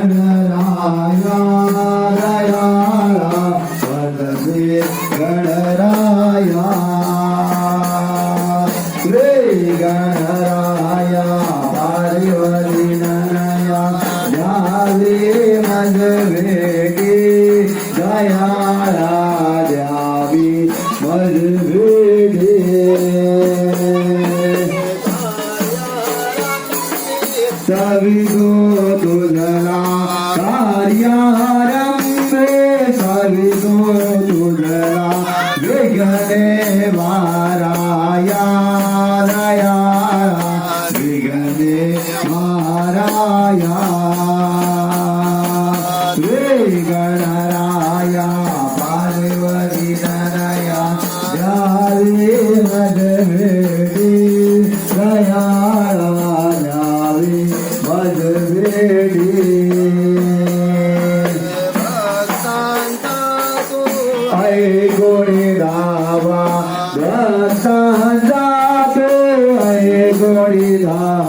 गणराया दयाळा वरदे गणराया रे गणराया पार्वती नया द्यावे मज भेटी दयाळा द्यावी मज भेटी सविदो तुझला कार्यारंभे सविदो तुझला विघ्ने माराया दया विघ्ने माराया रे गणराया पार्वती नया द्यावे मज भेटी दयाळा द्यावी मज भेटी ऐ गोडी धावा दत्ता जातो ऐ गोडी धावा